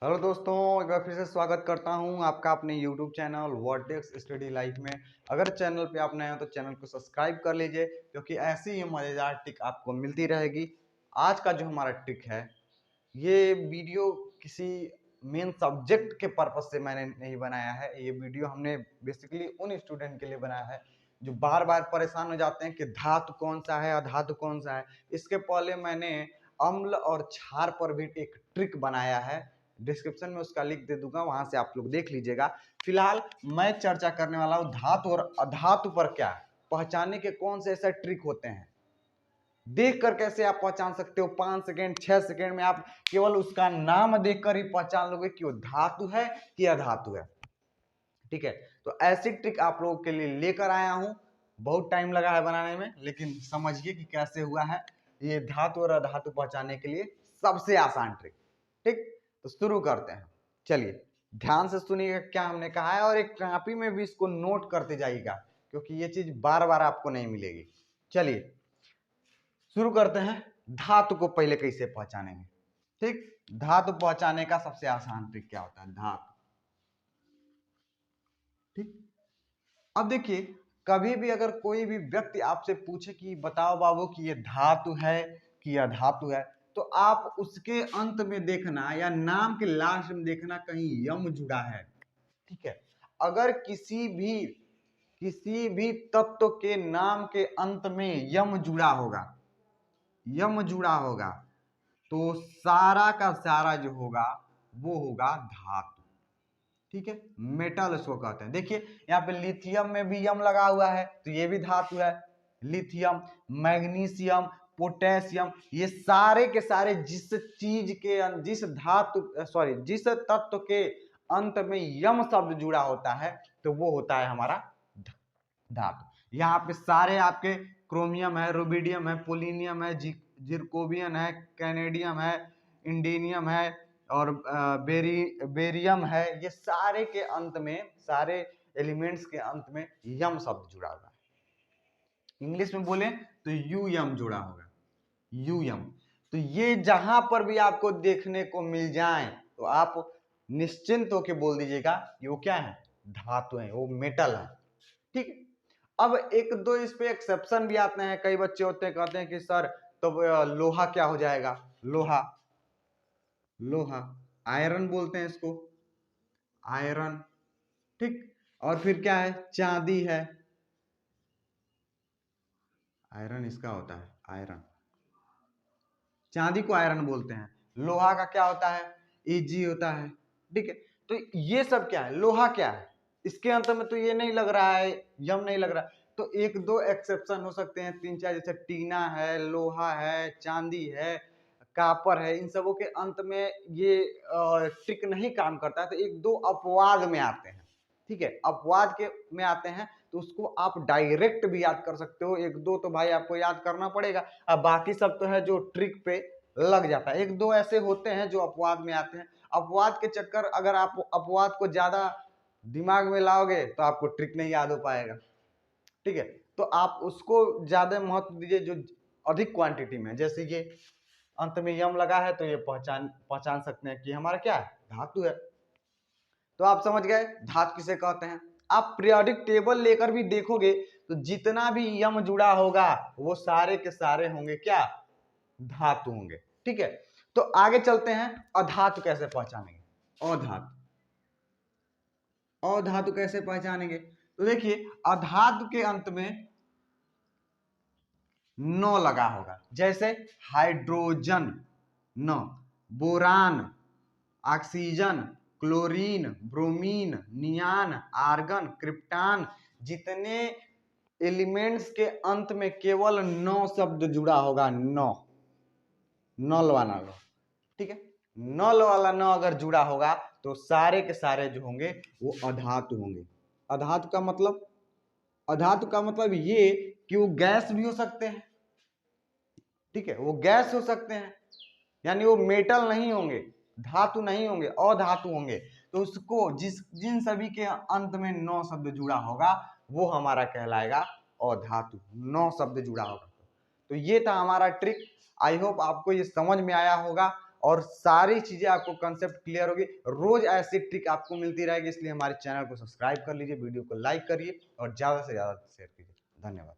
Hello दोस्तों, एक बार फिर से स्वागत करता हूं आपका अपने YouTube channel vertex study life में। अगर चैनल पे आप नए हो तो चैनल को सब्सक्राइब कर लीजिए, क्योंकि ऐसी ही मज़ेदार ट्रिक आपको मिलती रहेगी। आज का जो हमारा ट्रिक है, ये वीडियो किसी मेन सब्जेक्ट के पर्पज से मैंने नहीं बनाया है। ये वीडियो हमने बेसिकली उन स्टूडेंट के लिए बनाया है जो बार बार परेशान हो जाते हैं कि धातु कौन सा है, अधातु कौन सा है। इसके पहले मैंने अम्ल और क्षार पर भी एक ट्रिक बनाया है, डिस्क्रिप्शन में उसका लिंक दे दूंगा, वहां से आप लोग देख लीजिएगा। फिलहाल मैं चर्चा करने वाला हूँ धातु और अधातु पर। क्या पहचानने के कौन से ऐसे ट्रिक होते हैं, देखकर कैसे आप पहचान सकते हो। 5 सेकेंड 6 सेकेंड में आप केवल उसका नाम देखकर ही पहचान लोगे कि वो धातु है कि अधातु है। ठीक है, तो ऐसी ट्रिक आप लोगों के लिए लेकर आया हूं। बहुत टाइम लगा है बनाने में, लेकिन समझिए कि कैसे हुआ है। ये धातु और अधातु पहचानने के लिए सबसे आसान ट्रिक। ठीक, तो शुरू करते हैं। चलिए ध्यान से सुनिएगा क्या हमने कहा है, और एक कॉपी में भी इसको नोट करते जाइएगा, क्योंकि ये चीज बार बार आपको नहीं मिलेगी। चलिए शुरू करते हैं। धातु को पहले कैसे पहचानेंगे। ठीक, धातु पहचाने का सबसे आसान ट्रिक क्या होता है, धातु। ठीक, अब देखिए, कभी भी अगर कोई भी व्यक्ति आपसे पूछे कि बताओ बाबू कि ये धातु है कि अधातु है, तो आप उसके अंत में देखना या नाम के लास्ट में देखना कहीं यम जुड़ा है। ठीक है, अगर किसी भी तत्व के नाम के अंत में यम जुड़ा होगा, यम जुड़ा होगा, तो सारा का सारा जो होगा वो होगा धातु। ठीक है, मेटल इसको कहते हैं। देखिए यहाँ पे लिथियम में भी यम लगा हुआ है, तो ये भी धातु है। लिथियम, मैग्नीशियम, पोटेशियम, ये सारे के सारे जिस तत्व के अंत में यम शब्द जुड़ा होता है, तो वो होता है हमारा धातु। यहाँ पे सारे आपके क्रोमियम है, रुबिडियम है, पोलिनियम है, जिरकोबियम है, कैनेडियम है, इंडीनियम है और बेरियम है। ये सारे के अंत में, सारे एलिमेंट्स के अंत में यम शब्द जुड़ा हुआ है। इंग्लिश में बोले तो यू यम जुड़ा होगा, यू यम। तो ये जहां पर भी आपको देखने को मिल जाए, तो आप निश्चिंत होकर बोल दीजिएगा कि वो क्या है, धातु है, वो मेटल है। ठीक है, अब एक दो इस पे एक्सेप्शन भी आते हैं। कई बच्चे होते हैं कहते हैं कि सर तो लोहा क्या हो जाएगा, लोहा, लोहा आयरन बोलते हैं इसको, आयरन। ठीक, और फिर क्या है, चांदी है, आयरन इसका होता है, आयरन, चांदी को आयरन बोलते हैं। लोहा का क्या होता है, एजी होता है। ठीक है, तो ये सब क्या है, लोहा क्या है, इसके अंत में तो ये नहीं लग रहा है, यम नहीं लग रहा है। तो एक दो एक्सेप्शन हो सकते हैं, 3 4, जैसे टीना है, लोहा है, चांदी है, कापर है। इन सबों के अंत में ये ट्रिक नहीं काम करता है, तो एक दो अपवाद में आते हैं। ठीक है, अपवाद के में आते हैं, तो उसको आप डायरेक्ट भी याद कर सकते हो। एक दो तो भाई आपको याद करना पड़ेगा, अब बाकी सब तो है जो ट्रिक पे लग जाता है। एक दो ऐसे होते हैं जो अपवाद में आते हैं। अपवाद के चक्कर, अगर आप अपवाद को ज्यादा दिमाग में लाओगे तो आपको ट्रिक नहीं याद हो पाएगा। ठीक है, तो आप उसको ज्यादा महत्व दीजिए जो अधिक क्वांटिटी में। जैसे ये अंत में यम लगा है, तो ये पहचान सकते हैं कि हमारा क्या है, धातु है। तो आप समझ गए धातु किसे कहते हैं। आप पीरियोडिक टेबल लेकर भी देखोगे तो जितना भी यम जुड़ा होगा वो सारे के सारे होंगे क्या, धातु होंगे। ठीक है, तो आगे चलते हैं, अधातु कैसे पहचानेंगे। अधातु, अधातु कैसे पहचानेंगे, तो देखिए अधातु के अंत में न लगा होगा, जैसे हाइड्रोजन न, boron, oxygen, chlorine, bromine, neon, argon, krypton, जितने एलिमेंट्स के अंत में केवल नौ शब्द जुड़ा होगा, नौ, नल वाला नौ। ठीक है, नल वाला नौ अगर जुड़ा होगा तो सारे के सारे जो होंगे वो अधातु होंगे। अधातु का मतलब, अधातु का मतलब ये कि वो गैस भी हो सकते हैं। ठीक है, वो गैस हो सकते हैं, यानी वो मेटल नहीं होंगे, धातु नहीं होंगे, अधातु होंगे। तो उसको जिन सभी के अंत में नौ शब्द जुड़ा होगा वो हमारा कहलाएगा अधातु, नौ शब्द जुड़ा होगा। तो ये था हमारा ट्रिक। आई होप आपको ये समझ में आया होगा। और सारी चीजें आपको कंसेप्ट क्लियर होगी। रोज ऐसी ट्रिक आपको मिलती रहेगी, इसलिए हमारे चैनल को सब्सक्राइब कर लीजिए, वीडियो को लाइक करिए और ज्यादा से ज्यादा शेयर कीजिए। धन्यवाद।